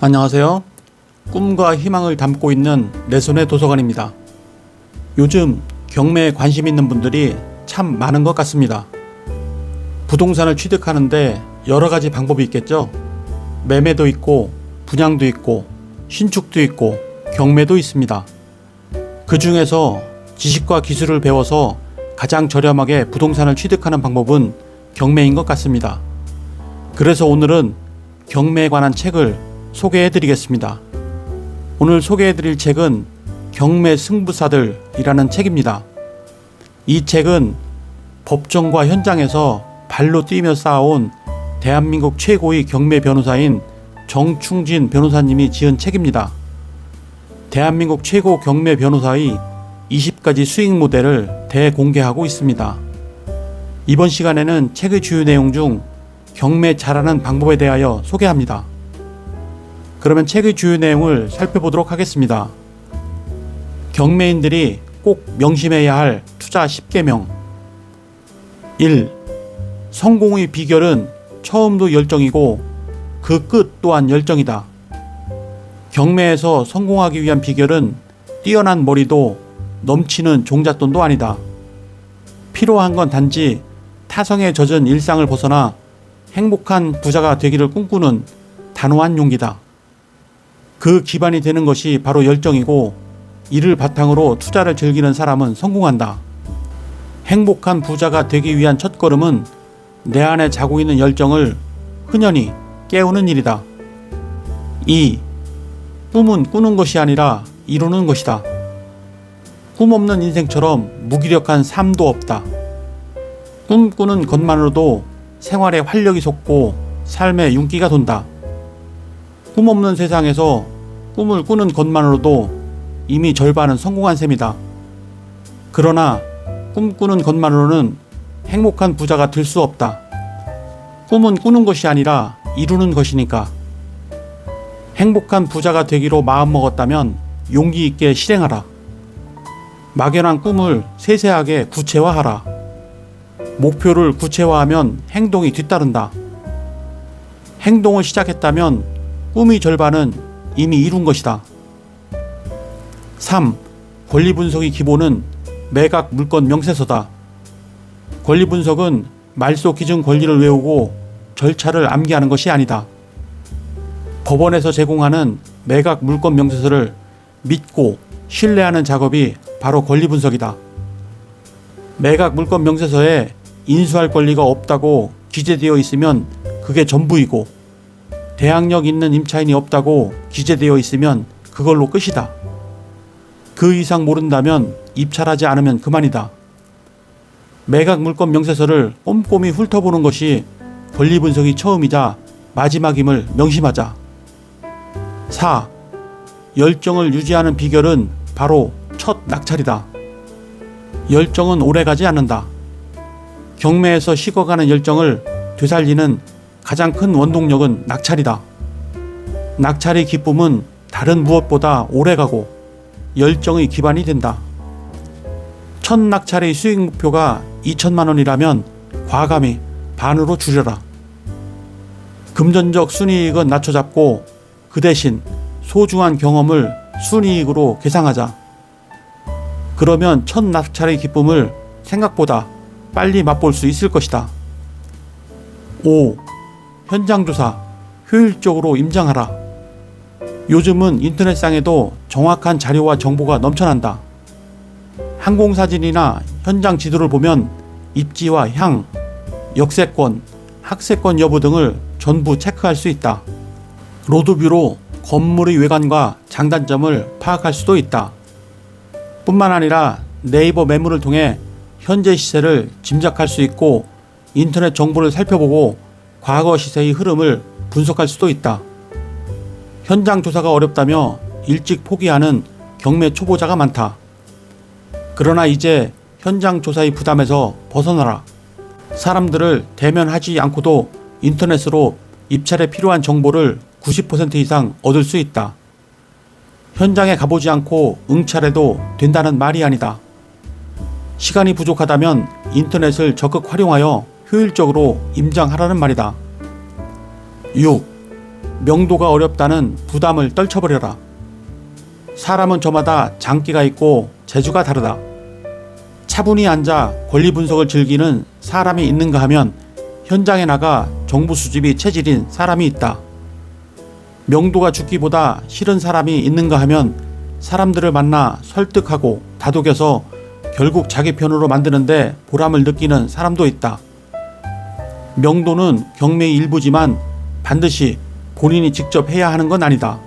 안녕하세요. 꿈과 희망을 담고 있는 내 손의 도서관입니다. 요즘 경매에 관심 있는 분들이 참 많은 것 같습니다. 부동산을 취득하는데 여러 가지 방법이 있겠죠. 매매도 있고 분양도 있고 신축도 있고 경매도 있습니다. 그 중에서 지식과 기술을 배워서 가장 저렴하게 부동산을 취득하는 방법은 경매인 것 같습니다. 그래서 오늘은 경매에 관한 책을 소개해 드리겠습니다. 오늘 소개해 드릴 책은 경매 승부사들이라는 책입니다. 이 책은 법정과 현장에서 발로 뛰며 쌓아온 대한민국 최고의 경매 변호사인 정충진 변호사님이 지은 책입니다. 대한민국 최고 경매 변호사의 20가지 수익 모델을 대공개하고 있습니다. 이번 시간에는 책의 주요 내용 중 경매 잘하는 방법에 대하여 소개합니다. 그러면 책의 주요 내용을 살펴보도록 하겠습니다. 경매인들이 꼭 명심해야 할 투자 10계명. 1. 성공의 비결은 처음도 열정이고 그 끝 또한 열정이다. 경매에서 성공하기 위한 비결은 뛰어난 머리도 넘치는 종잣돈도 아니다. 필요한 건 단지 타성에 젖은 일상을 벗어나 행복한 부자가 되기를 꿈꾸는 단호한 용기다. 그 기반이 되는 것이 바로 열정이고 이를 바탕으로 투자를 즐기는 사람은 성공한다. 행복한 부자가 되기 위한 첫걸음은 내 안에 자고 있는 열정을 흔연히 깨우는 일이다. 2. 꿈은 꾸는 것이 아니라 이루는 것이다. 꿈 없는 인생처럼 무기력한 삶도 없다. 꿈꾸는 것만으로도 생활에 활력이 솟고 삶에 윤기가 돈다. 꿈 없는 세상에서 꿈을 꾸는 것만으로도 이미 절반은 성공한 셈이다. 그러나 꿈꾸는 것만으로는 행복한 부자가 될 수 없다. 꿈은 꾸는 것이 아니라 이루는 것이니까. 행복한 부자가 되기로 마음먹었다면 용기 있게 실행하라. 막연한 꿈을 세세하게 구체화하라. 목표를 구체화하면 행동이 뒤따른다. 행동을 시작했다면 꿈의 절반은 이미 이룬 것이다. 3. 권리 분석의 기본은 매각 물건 명세서다. 권리 분석은 말소 기준 권리를 외우고 절차를 암기하는 것이 아니다. 법원에서 제공하는 매각 물건 명세서를 믿고 신뢰하는 작업이 바로 권리 분석이다. 매각 물건 명세서에 인수할 권리가 없다고 기재되어 있으면 그게 전부이고 대항력 있는 임차인이 없다고 기재되어 있으면 그걸로 끝이다. 그 이상 모른다면 입찰하지 않으면 그만이다. 매각 물건 명세서를 꼼꼼히 훑어보는 것이 권리 분석이 처음이자 마지막임을 명심하자. 4. 열정을 유지하는 비결은 바로 첫 낙찰이다. 열정은 오래가지 않는다. 경매에서 식어가는 열정을 되살리는 가장 큰 원동력은 낙찰이다. 낙찰의 기쁨은 다른 무엇보다 오래가고 열정의 기반이 된다. 첫 낙찰의 수익 목표가 2천만 원이라면 과감히 반으로 줄여라. 금전적 순이익은 낮춰잡고 그 대신 소중한 경험을 순이익으로 계상하자. 그러면 첫 낙찰의 기쁨을 생각보다 빨리 맛볼 수 있을 것이다. 5. 현장조사, 효율적으로 임장하라. 요즘은 인터넷상에도 정확한 자료와 정보가 넘쳐난다. 항공사진이나 현장 지도를 보면 입지와 향, 역세권, 학세권 여부 등을 전부 체크할 수 있다. 로드뷰로 건물의 외관과 장단점을 파악할 수도 있다. 뿐만 아니라 네이버 매물을 통해 현재 시세를 짐작할 수 있고 인터넷 정보를 살펴보고 과거 시세의 흐름을 분석할 수도 있다. 현장 조사가 어렵다며 일찍 포기하는 경매 초보자가 많다. 그러나 이제 현장 조사의 부담에서 벗어나라. 사람들을 대면하지 않고도 인터넷으로 입찰에 필요한 정보를 90% 이상 얻을 수 있다. 현장에 가보지 않고 응찰해도 된다는 말이 아니다. 시간이 부족하다면 인터넷을 적극 활용하여 효율적으로 임장하라는 말이다. 6. 명도가 어렵다는 부담을 떨쳐버려라. 사람은 저마다 장기가 있고 재주가 다르다. 차분히 앉아 권리 분석을 즐기는 사람이 있는가 하면 현장에 나가 정보 수집이 체질인 사람이 있다. 명도가 죽기보다 싫은 사람이 있는가 하면 사람들을 만나 설득하고 다독여서 결국 자기 편으로 만드는데 보람을 느끼는 사람도 있다. 명도는 경매의 일부지만 반드시 본인이 직접 해야 하는 건 아니다.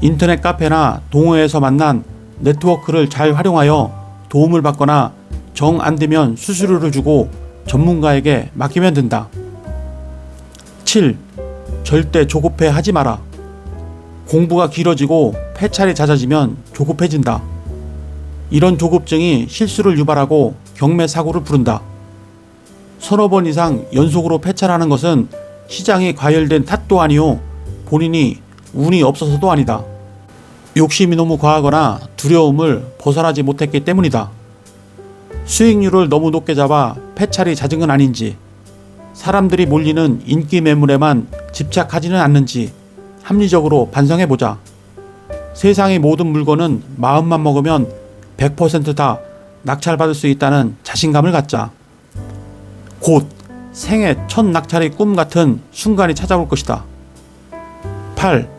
인터넷 카페나 동호회에서 만난 네트워크를 잘 활용하여 도움을 받거나 정 안 되면 수수료를 주고 전문가에게 맡기면 된다. 7. 절대 조급해 하지 마라. 공부가 길어지고 패찰이 잦아지면 조급해진다. 이런 조급증이 실수를 유발하고 경매 사고를 부른다. 서너 번 이상 연속으로 패찰하는 것은 시장이 과열된 탓도 아니오 본인이 운이 없어서도 아니다. 욕심이 너무 과하거나 두려움을 벗어나지 못했기 때문이다. 수익률을 너무 높게 잡아 패찰이 잦은 건 아닌지, 사람들이 몰리는 인기 매물에만 집착하지는 않는지 합리적으로 반성해보자. 세상의 모든 물건은 마음만 먹으면 100% 다 낙찰받을 수 있다는 자신감을 갖자. 곧 생애 첫 낙찰의 꿈 같은 순간이 찾아올 것이다. 8.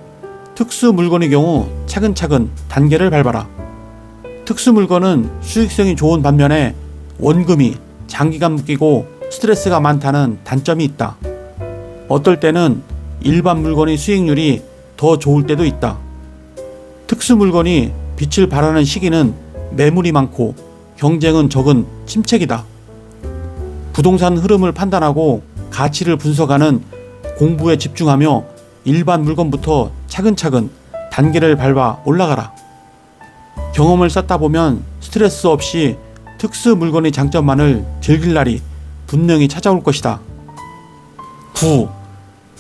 특수 물건의 경우 차근차근 단계를 밟아라. 특수 물건은 수익성이 좋은 반면에 원금이 장기간 묶이고 스트레스가 많다는 단점이 있다. 어떨 때는 일반 물건의 수익률이 더 좋을 때도 있다. 특수 물건이 빛을 발하는 시기는 매물이 많고 경쟁은 적은 침체기다. 부동산 흐름을 판단하고 가치를 분석하는 공부에 집중하며 일반 물건부터 차근차근 단계를 밟아 올라가라. 경험을 쌓다 보면 스트레스 없이 특수 물건의 장점만을 즐길 날이 분명히 찾아올 것이다. 9.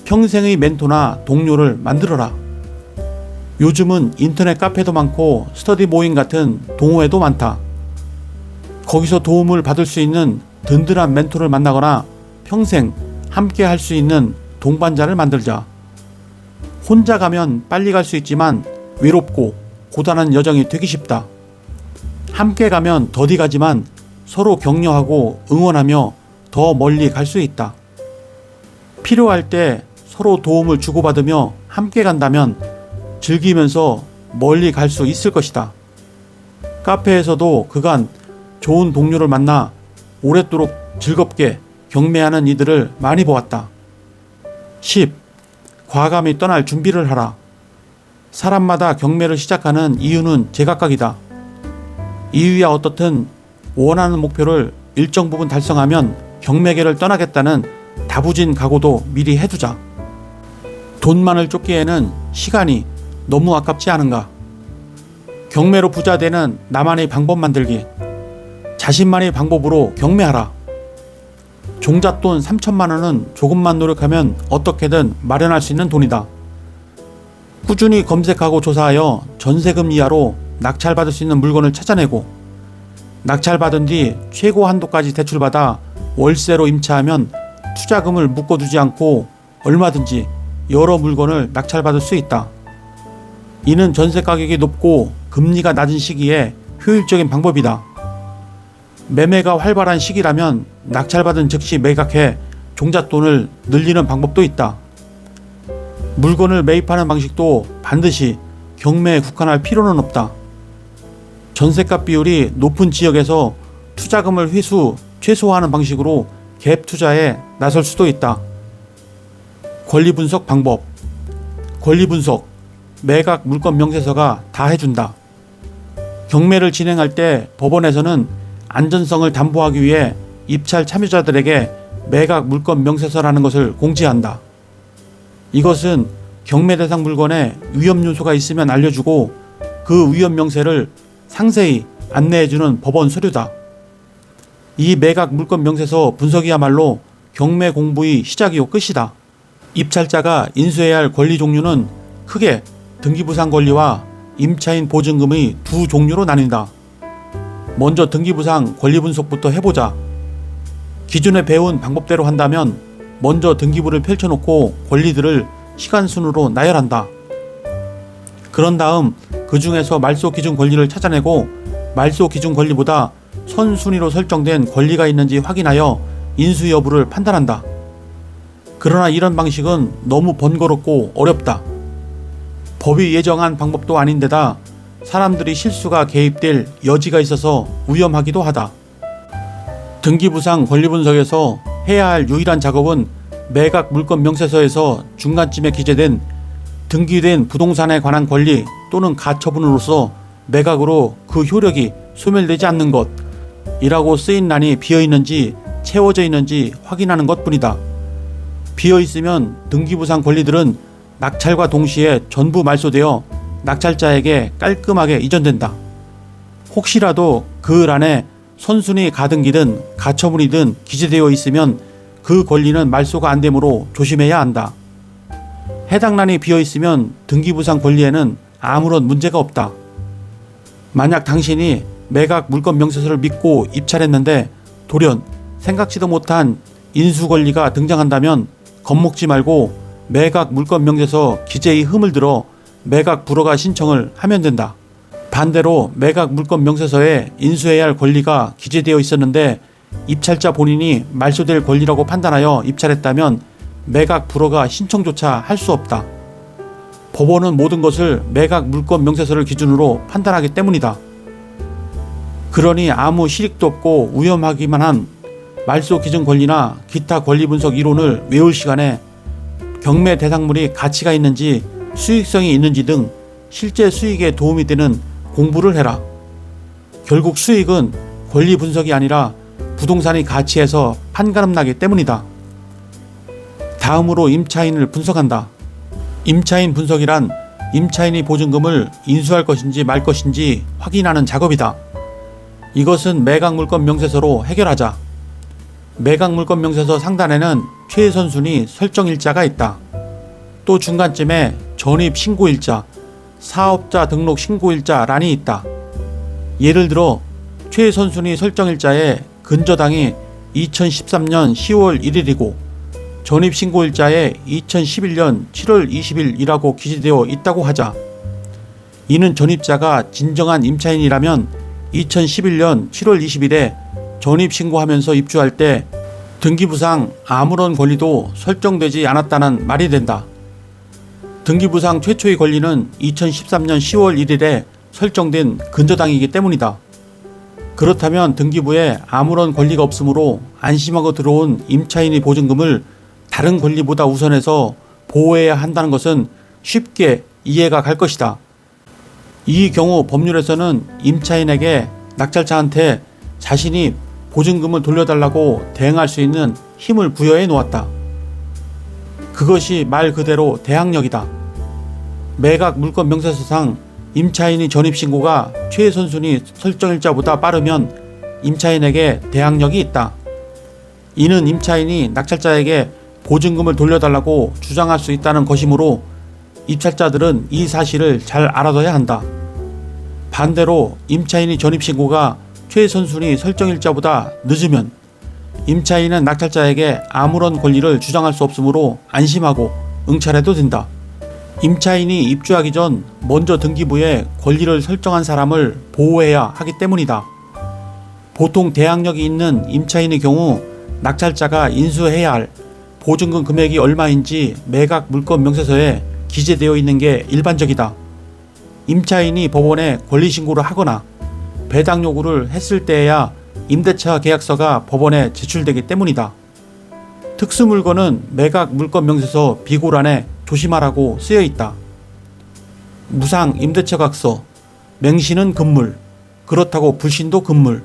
평생의 멘토나 동료를 만들어라. 요즘은 인터넷 카페도 많고 스터디 모임 같은 동호회도 많다. 거기서 도움을 받을 수 있는 든든한 멘토를 만나거나 평생 함께 할 수 있는 동반자를 만들자. 혼자 가면 빨리 갈 수 있지만 외롭고 고단한 여정이 되기 쉽다. 함께 가면 더디 가지만 서로 격려하고 응원하며 더 멀리 갈 수 있다. 필요할 때 서로 도움을 주고받으며 함께 간다면 즐기면서 멀리 갈 수 있을 것이다. 카페에서도 그간 좋은 동료를 만나 오랫도록 즐겁게 경매하는 이들을 많이 보았다. 10. 과감히 떠날 준비를 하라. 사람마다 경매를 시작하는 이유는 제각각이다. 이유야 어떻든 원하는 목표를 일정 부분 달성하면 경매계를 떠나겠다는 다부진 각오도 미리 해두자. 돈만을 쫓기에는 시간이 너무 아깝지 않은가. 경매로 부자 되는 나만의 방법 만들기. 자신만의 방법으로 경매하라. 종잣돈 3천만 원은 조금만 노력하면 어떻게든 마련할 수 있는 돈이다. 꾸준히 검색하고 조사하여 전세금 이하로 낙찰받을 수 있는 물건을 찾아내고 낙찰받은 뒤 최고 한도까지 대출받아 월세로 임차하면 투자금을 묶어두지 않고 얼마든지 여러 물건을 낙찰받을 수 있다. 이는 전세 가격이 높고 금리가 낮은 시기에 효율적인 방법이다. 매매가 활발한 시기라면 낙찰받은 즉시 매각해 종잣돈을 늘리는 방법도 있다. 물건을 매입하는 방식도 반드시 경매에 국한할 필요는 없다. 전세값 비율이 높은 지역에서 투자금을 회수 최소화하는 방식으로 갭 투자에 나설 수도 있다. 권리 분석 방법. 권리 분석, 매각 물건 명세서가 다 해준다. 경매를 진행할 때 법원에서는 안전성을 담보하기 위해 입찰 참여자들에게 매각 물건 명세서라는 것을 공지한다. 이것은 경매 대상 물건에 위험 요소가 있으면 알려주고 그 위험 명세를 상세히 안내해주는 법원 서류다. 이 매각 물건 명세서 분석이야말로 경매 공부의 시작이요 끝이다. 입찰자가 인수해야 할 권리 종류는 크게 등기부상 권리와 임차인 보증금의 두 종류로 나뉜다. 먼저 등기부상 권리 분석부터 해보자. 기존에 배운 방법대로 한다면 먼저 등기부를 펼쳐놓고 권리들을 시간 순으로 나열한다. 그런 다음 그 중에서 말소 기준 권리를 찾아내고 말소 기준 권리보다 선순위로 설정된 권리가 있는지 확인하여 인수 여부를 판단한다. 그러나 이런 방식은 너무 번거롭고 어렵다. 법이 예정한 방법도 아닌데다 사람들이 실수가 개입될 여지가 있어서 위험하기도 하다. 등기부상 권리분석에서 해야 할 유일한 작업은 매각 물건 명세서에서 중간쯤에 기재된 등기된 부동산에 관한 권리 또는 가처분으로서 매각으로 그 효력이 소멸되지 않는 것이라고 쓰인 란이 비어있는지 채워져 있는지 확인하는 것뿐이다. 비어있으면 등기부상 권리들은 낙찰과 동시에 전부 말소되어 낙찰자에게 깔끔하게 이전된다. 혹시라도 그 란에 선순위 가등기든 가처분이든 기재되어 있으면 그 권리는 말소가 안 되므로 조심해야 한다. 해당 란이 비어있으면 등기부상 권리에는 아무런 문제가 없다. 만약 당신이 매각 물건 명세서를 믿고 입찰했는데 돌연 생각지도 못한 인수 권리가 등장한다면 겁먹지 말고 매각 물건 명세서 기재의 흠을 들어 매각 불허가 신청을 하면 된다. 반대로 매각 물건 명세서에 인수해야 할 권리가 기재되어 있었는데 입찰자 본인이 말소될 권리라고 판단하여 입찰했다면 매각 불허가 신청조차 할 수 없다. 법원은 모든 것을 매각 물건 명세서를 기준으로 판단하기 때문이다. 그러니 아무 실익도 없고 위험하기만 한 말소 기준 권리나 기타 권리 분석 이론을 외울 시간에 경매 대상물이 가치가 있는지 수익성이 있는지 등 실제 수익에 도움이 되는 공부를 해라. 결국 수익은 권리 분석이 아니라 부동산의 가치에서 판가름 나기 때문이다. 다음으로 임차인을 분석한다. 임차인 분석이란 임차인이 보증금을 인수할 것인지 말 것인지 확인하는 작업이다. 이것은 매각 물건 명세서로 해결하자. 매각 물건 명세서 상단에는 최선순위 설정일자가 있다. 또 중간쯤에 전입신고일자, 사업자 등록 신고일자란이 있다. 예를 들어 최선순위 설정일자에 근저당이 2013년 10월 1일이고 전입신고일자에 2011년 7월 20일이라고 기재되어 있다고 하자. 이는 전입자가 진정한 임차인이라면 2011년 7월 20일에 전입신고하면서 입주할 때 등기부상 아무런 권리도 설정되지 않았다는 말이 된다. 등기부상 최초의 권리는 2013년 10월 1일에 설정된 근저당이기 때문이다. 그렇다면 등기부에 아무런 권리가 없으므로 안심하고 들어온 임차인의 보증금을 다른 권리보다 우선해서 보호해야 한다는 것은 쉽게 이해가 갈 것이다. 이 경우 법률에서는 임차인에게 낙찰자한테 자신이 보증금을 돌려달라고 대응할 수 있는 힘을 부여해 놓았다. 그것이 말 그대로 대항력이다. 매각 물건 명세서상 임차인이 전입신고가 최선순위 설정일자보다 빠르면 임차인에게 대항력이 있다. 이는 임차인이 낙찰자에게 보증금을 돌려달라고 주장할 수 있다는 것이므로 입찰자들은 이 사실을 잘 알아둬야 한다. 반대로 임차인이 전입신고가 최선순위 설정일자보다 늦으면 임차인은 낙찰자에게 아무런 권리를 주장할 수 없으므로 안심하고 응찰해도 된다. 임차인이 입주하기 전 먼저 등기부에 권리를 설정한 사람을 보호해야 하기 때문이다. 보통 대항력이 있는 임차인의 경우 낙찰자가 인수해야 할 보증금 금액이 얼마인지 매각 물건 명세서에 기재되어 있는 게 일반적이다. 임차인이 법원에 권리신고를 하거나 배당 요구를 했을 때에야 임대차 계약서가 법원에 제출되기 때문이다. 특수물건은 매각 물건 명세서 비고란에 조심하라고 쓰여 있다. 무상 임대차 각서, 맹신은 금물, 그렇다고 불신도 금물.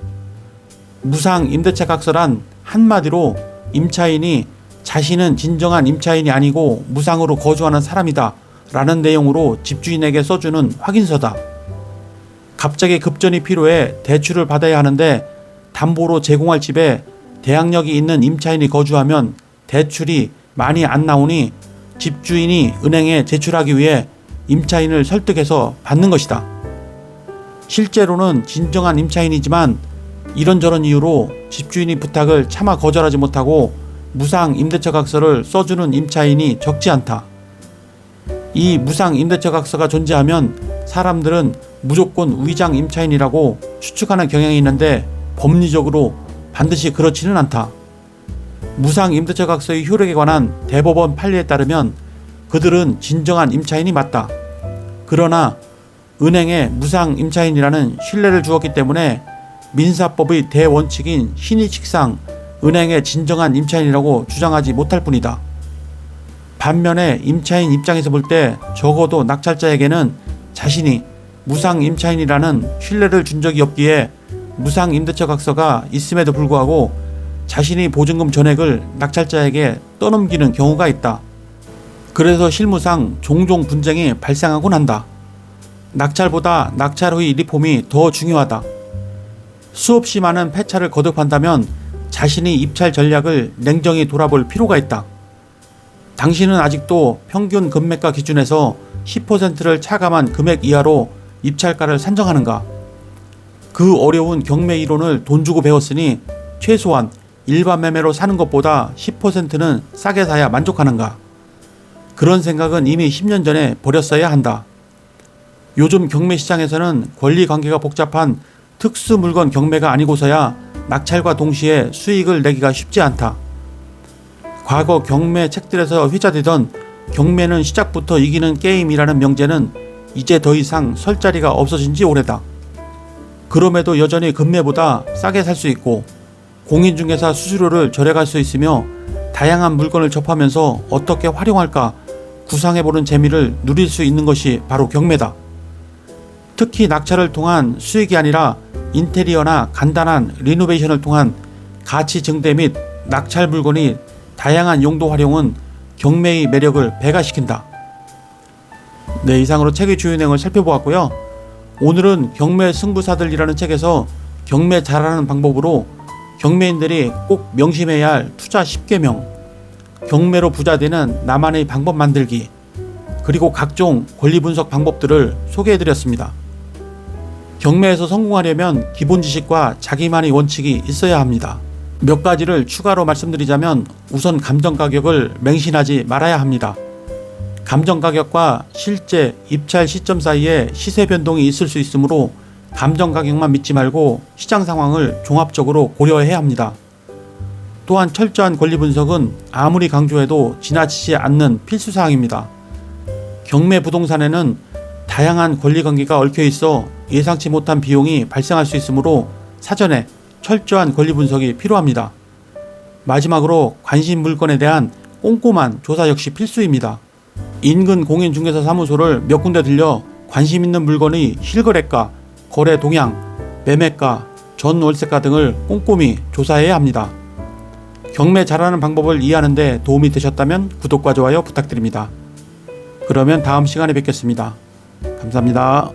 무상 임대차 각서란 한마디로 임차인이 자신은 진정한 임차인이 아니고 무상으로 거주하는 사람이다 라는 내용으로 집주인에게 써주는 확인서다. 갑자기 급전이 필요해 대출을 받아야 하는데 담보로 제공할 집에 대항력이 있는 임차인이 거주하면 대출이 많이 안 나오니 집주인이 은행에 제출하기 위해 임차인을 설득해서 받는 것이다. 실제로는 진정한 임차인이지만 이런저런 이유로 집주인이 부탁을 차마 거절하지 못하고 무상 임대차 각서를 써주는 임차인이 적지 않다. 이 무상 임대차 각서가 존재하면 사람들은 무조건 위장 임차인이라고 추측하는 경향이 있는데 법리적으로 반드시 그렇지는 않다. 무상 임대차 각서의 효력에 관한 대법원 판례에 따르면 그들은 진정한 임차인이 맞다. 그러나 은행에 무상 임차인이라는 신뢰를 주었기 때문에 민사법의 대원칙인 신의칙상 은행의 진정한 임차인이라고 주장하지 못할 뿐이다. 반면에 임차인 입장에서 볼 때 적어도 낙찰자에게는 자신이 무상 임차인이라는 신뢰를 준 적이 없기에 무상 임대차 각서가 있음에도 불구하고 자신이 보증금 전액을 낙찰자에게 떠넘기는 경우가 있다. 그래서 실무상 종종 분쟁이 발생하곤 한다. 낙찰보다 낙찰 후의 리폼이 더 중요하다. 수없이 많은 폐차를 거듭한다면 자신이 입찰 전략을 냉정히 돌아볼 필요가 있다. 당신은 아직도 평균 금매가 기준에서 10%를 차감한 금액 이하로 입찰가를 산정하는가? 그 어려운 경매 이론을 돈 주고 배웠으니 최소한 일반 매매로 사는 것보다 10%는 싸게 사야 만족하는가? 그런 생각은 이미 10년 전에 버렸어야 한다. 요즘 경매 시장에서는 권리 관계가 복잡한 특수 물건 경매가 아니고서야 낙찰과 동시에 수익을 내기가 쉽지 않다. 과거 경매 책들에서 회자되던 경매는 시작부터 이기는 게임이라는 명제는 이제 더 이상 설 자리가 없어진 지 오래다. 그럼에도 여전히 금매보다 싸게 살 수 있고 공인중개사 수수료를 절약할 수 있으며 다양한 물건을 접하면서 어떻게 활용할까 구상해보는 재미를 누릴 수 있는 것이 바로 경매다. 특히 낙찰을 통한 수익이 아니라 인테리어나 간단한 리노베이션을 통한 가치 증대 및 낙찰 물건이 다양한 용도 활용은 경매의 매력을 배가시킨다. 네, 이상으로 책의 주요 내용을 살펴보았고요. 오늘은 경매 승부사들이라는 책에서 경매 잘하는 방법으로 경매인들이 꼭 명심해야 할 투자 10계명, 경매로 부자되는 나만의 방법 만들기, 그리고 각종 권리 분석 방법들을 소개해드렸습니다. 경매에서 성공하려면 기본 지식과 자기만의 원칙이 있어야 합니다. 몇 가지를 추가로 말씀드리자면 우선 감정 가격을 맹신하지 말아야 합니다. 감정 가격과 실제 입찰 시점 사이에 시세 변동이 있을 수 있으므로 감정 가격만 믿지 말고 시장 상황을 종합적으로 고려해야 합니다. 또한 철저한 권리 분석은 아무리 강조해도 지나치지 않는 필수 사항입니다. 경매 부동산에는 다양한 권리 관계가 얽혀 있어 예상치 못한 비용이 발생할 수 있으므로 사전에 철저한 권리 분석이 필요합니다. 마지막으로 관심 물건에 대한 꼼꼼한 조사 역시 필수입니다. 인근 공인중개사 사무소를 몇 군데 들려 관심 있는 물건의 실거래가, 거래 동향, 매매가, 전 월세가 등을 꼼꼼히 조사해야 합니다. 경매 잘하는 방법을 이해하는 데 도움이 되셨다면 구독과 좋아요 부탁드립니다. 그러면 다음 시간에 뵙겠습니다. 감사합니다.